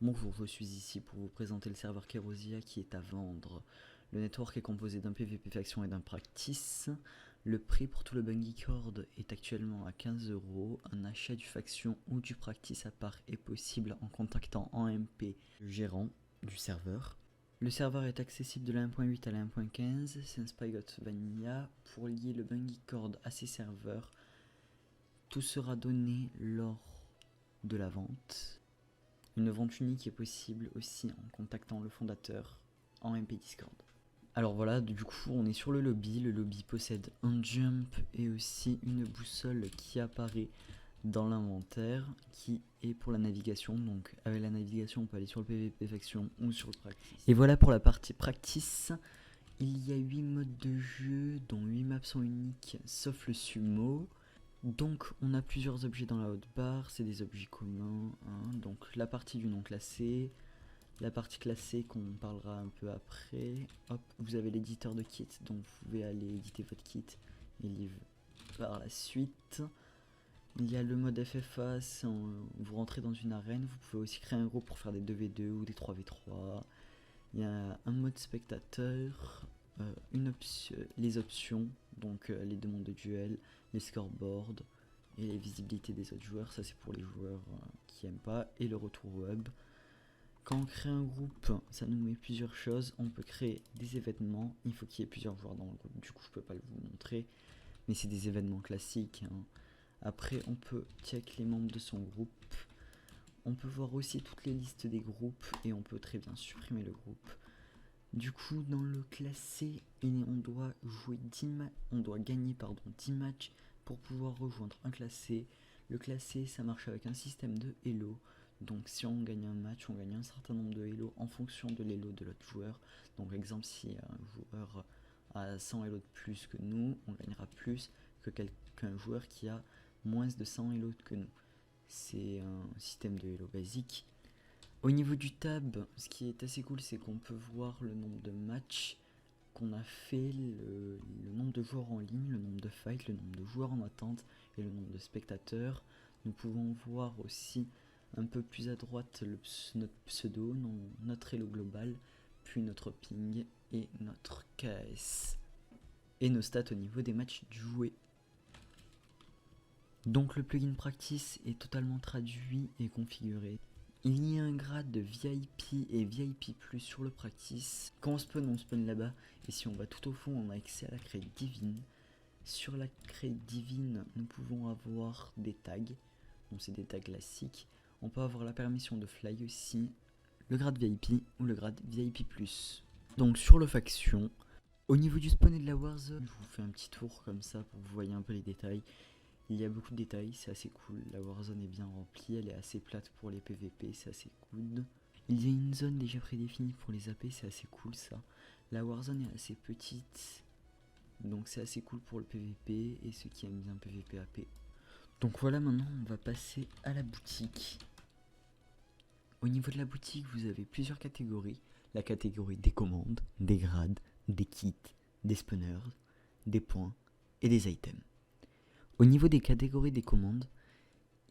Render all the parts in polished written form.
Bonjour, je suis ici pour vous présenter le serveur Kerosia qui est à vendre. Le network est composé d'un PVP faction et d'un practice. Le prix pour tout le Bungie Cord est actuellement à 15 €. Un achat du faction ou du practice à part est possible en contactant en MP le gérant du serveur. Le serveur est accessible de la 1.8 à la 1.15, c'est un Spygot Vanilla. Pour lier le Bungie Cord à ses serveurs, tout sera donné lors de la vente. Une vente unique est possible aussi en contactant le fondateur en MP Discord. Alors voilà, du coup on est sur le lobby possède un jump et aussi une boussole qui apparaît dans l'inventaire qui est pour la navigation. Donc avec la navigation on peut aller sur le PVP faction ou sur le practice. Et voilà pour la partie practice. Il y a 8 modes de jeu dont 8 maps sont uniques sauf le sumo. Donc on a plusieurs objets dans la hotbar, c'est des objets communs, hein. Donc la partie du non classé, la partie classée qu'on parlera un peu après. Hop, vous avez l'éditeur de kit, donc vous pouvez aller éditer votre kit et live par la suite. Il y a le mode FFA, vous rentrez dans une arène, vous pouvez aussi créer un groupe pour faire des 2v2 ou des 3v3. Il y a un mode spectateur, les options, donc les demandes de duel, les scoreboards et les visibilités des autres joueurs, ça c'est pour les joueurs qui aiment pas, et le retour web. Quand on crée un groupe, ça nous met plusieurs choses. On peut créer des événements, il faut qu'il y ait plusieurs joueurs dans le groupe, du coup je peux pas vous montrer, mais c'est des événements classiques, hein. Après on peut check les membres de son groupe, on peut voir aussi toutes les listes des groupes et on peut très bien supprimer le groupe. Du coup dans le classé, on doit gagner 10 matchs pour pouvoir rejoindre un classé. Le classé ça marche avec un système de Elo. Donc si on gagne un match, on gagne un certain nombre de Elo en fonction de l'Elo de l'autre joueur. Donc exemple si un joueur a 100 Elo de plus que nous, on gagnera plus qu'un joueur qui a moins de 100 Elo que nous. C'est un système de Elo basique. Au niveau du tab, ce qui est assez cool, c'est qu'on peut voir le nombre de matchs qu'on a fait, le nombre de joueurs en ligne, le nombre de fights, le nombre de joueurs en attente et le nombre de spectateurs. Nous pouvons voir aussi un peu plus à droite notre pseudo, notre elo global, puis notre ping et notre KS. Et nos stats au niveau des matchs joués. Donc le plugin Practice est totalement traduit et configuré. Il y a un grade de VIP et VIP Plus sur le Practice. Quand on spawn là-bas. Et si on va tout au fond, on a accès à la crête divine. Sur la crête divine, nous pouvons avoir des tags. Donc c'est des tags classiques. On peut avoir la permission de fly aussi, le grade VIP ou le grade VIP+. Donc sur le faction, au niveau du spawn et de la warzone, je vous fais un petit tour comme ça pour que vous voyez un peu les détails. Il y a beaucoup de détails, c'est assez cool. La warzone est bien remplie, elle est assez plate pour les PVP, c'est assez good. Il y a une zone déjà prédéfinie pour les AP, c'est assez cool ça. La warzone est assez petite, donc c'est assez cool pour le PVP et ceux qui aiment bien PVP AP. Donc voilà, maintenant on va passer à la boutique. Au niveau de la boutique, vous avez plusieurs catégories. La catégorie des commandes, des grades, des kits, des spawners, des points et des items. Au niveau des catégories des commandes,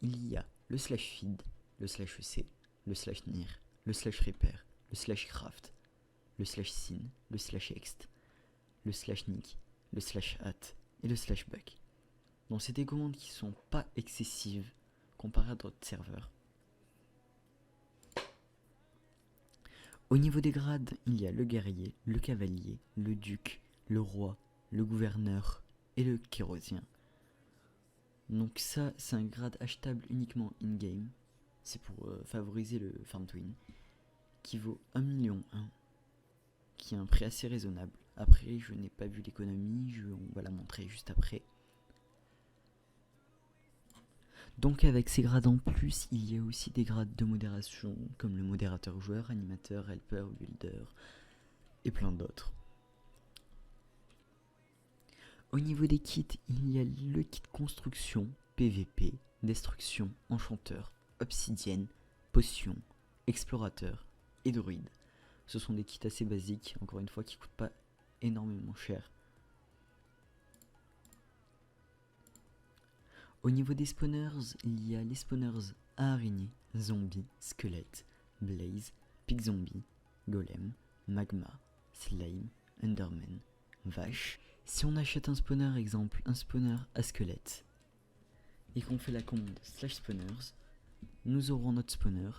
il y a le /feed, le /ec, le /nir, le /repair, le /craft, le /scene, le /ext, le /nick, le /hat et le /back. Donc c'est des commandes qui sont pas excessives comparées à d'autres serveurs. Au niveau des grades, il y a le guerrier, le cavalier, le duc, le roi, le gouverneur et le kérosien. Donc ça, c'est un grade achetable uniquement in-game. C'est pour favoriser le farm twin. Qui vaut 1,1 million, qui est un prix assez raisonnable. Après, je n'ai pas vu l'économie, on va la montrer juste après. Donc avec ces grades en plus, il y a aussi des grades de modération, comme le modérateur joueur, animateur, helper, builder, et plein d'autres. Au niveau des kits, il y a le kit construction, PVP, destruction, enchanteur, obsidienne, potion, explorateur et druide. Ce sont des kits assez basiques, encore une fois, qui coûtent pas énormément cher. Au niveau des spawners, il y a les spawners à araignées, zombies, squelettes, Blaze, Pig Zombie, Golem, Magma, Slime, Enderman, Vache. Si on achète un spawner, exemple un spawner à squelette, et qu'on fait la commande /spawners, nous aurons notre spawner.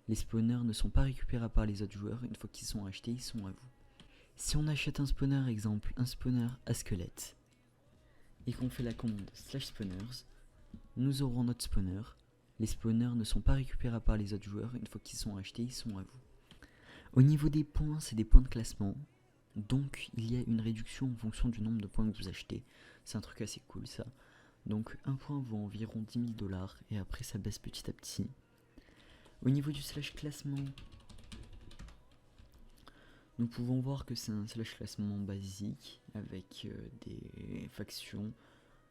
Les spawners ne sont pas récupérables par les autres joueurs, une fois qu'ils sont achetés, ils sont à vous. Si on achète un spawner, exemple un spawner à squelette, et qu'on fait la commande /spawners, nous aurons notre spawner. Les spawners ne sont pas récupérables par les autres joueurs, une fois qu'ils sont achetés, ils sont à vous. Au niveau des points, c'est des points de classement, donc il y a une réduction en fonction du nombre de points que vous achetez. C'est un truc assez cool ça. Donc un point vaut environ 10 000 $, et après ça baisse petit à petit. Au niveau du /classement, nous pouvons voir que c'est un /classement basique, avec des factions,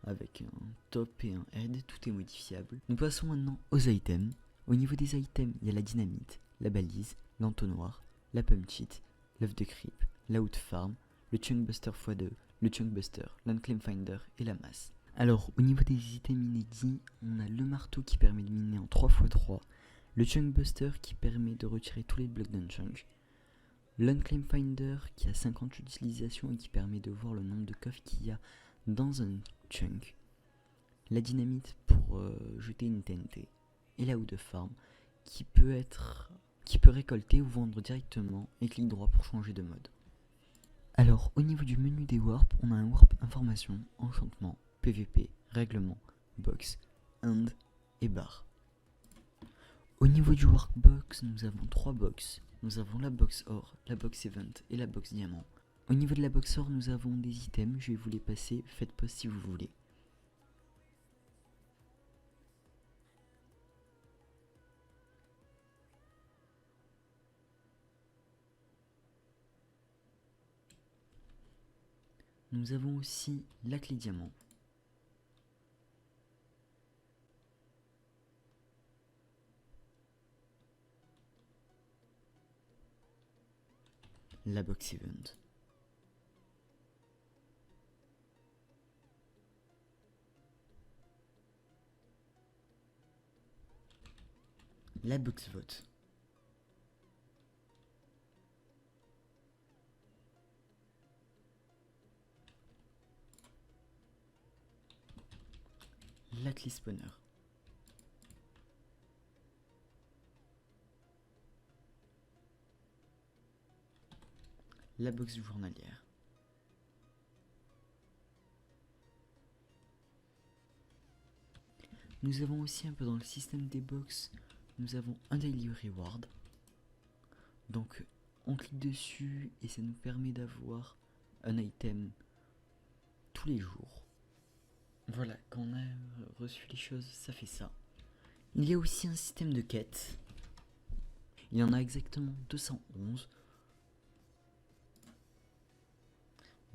avec un top et un head, tout est modifiable. Nous passons maintenant aux items. Au niveau des items, il y a la dynamite, la balise, l'entonnoir, la pump cheat, l'œuf de creep, la wood farm, le chunkbuster x2, le chunkbuster, l'unclaim finder et la masse. Alors au niveau des items inédits, on a le marteau qui permet de miner en 3x3, le chunkbuster qui permet de retirer tous les blocs d'un chunk, l'unclaim finder qui a 50 utilisations et qui permet de voir le nombre de coffres qu'il y a dans un chunk, la dynamite pour jeter une TNT, et la wood farm qui peut récolter ou vendre directement et clic droit pour changer de mode. Alors au niveau du menu des warps, on a un warp information, enchantement, PVP, règlement, box, end et barre. Au niveau du workbox, nous avons 3 box. Nous avons la box or, la box event et la box diamant. Au niveau de la box or, nous avons des items, je vais vous les passer, faites pause si vous voulez. Nous avons aussi la clé diamant. La box event. La box vote. La clé spawner. La box journalière. Nous avons aussi un peu dans le système des box, nous avons un daily reward. Donc on clique dessus et ça nous permet d'avoir un item tous les jours. Voilà, quand on a reçu les choses, ça fait ça. Il y a aussi un système de quêtes. Il y en a exactement 211.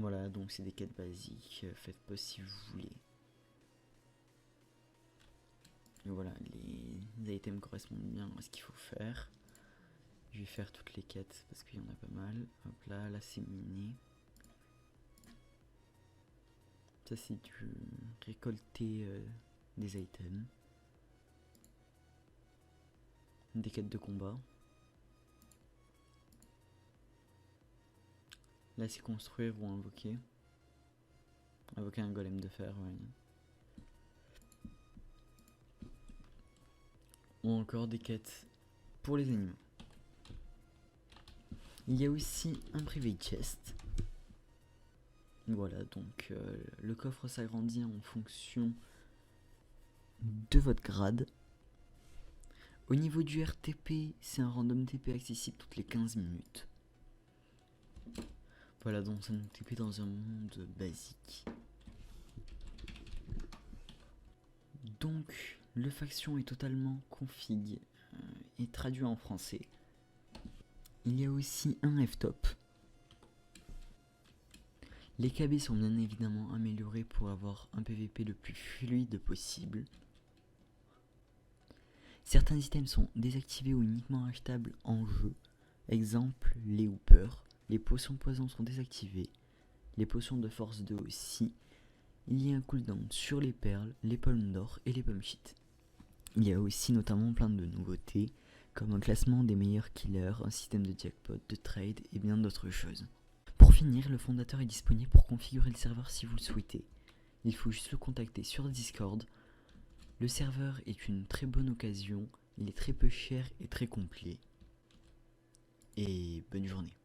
Voilà, donc c'est des quêtes basiques, faites pause si vous voulez. Et voilà, les items correspondent bien à ce qu'il faut faire. Je vais faire toutes les quêtes parce qu'il y en a pas mal. Hop là, là c'est miné. Ça c'est du récolter des items. Des quêtes de combat. Là c'est construire ou invoquer. Invoquer un golem de fer, ouais. Ou encore des quêtes pour les animaux. Il y a aussi un private chest. Voilà, donc le coffre s'agrandit en fonction de votre grade. Au niveau du RTP, c'est un random TP accessible toutes les 15 minutes. Voilà, donc c'est un TP dans un monde basique. Donc, le faction est totalement config et traduit en français. Il y a aussi un F-top. Les KB sont bien évidemment améliorés pour avoir un PVP le plus fluide possible. Certains items sont désactivés ou uniquement achetables en jeu. Exemple, les hoopers. Les potions poison sont désactivées. Les potions de force 2 aussi. Il y a un cooldown sur les perles, les pommes d'or et les pommes shit. Il y a aussi notamment plein de nouveautés, comme un classement des meilleurs killers, un système de jackpot, de trade et bien d'autres choses. Pour finir, le fondateur est disponible pour configurer le serveur si vous le souhaitez. Il faut juste le contacter sur Discord. Le serveur est une très bonne occasion, il est très peu cher et très complet. Et bonne journée.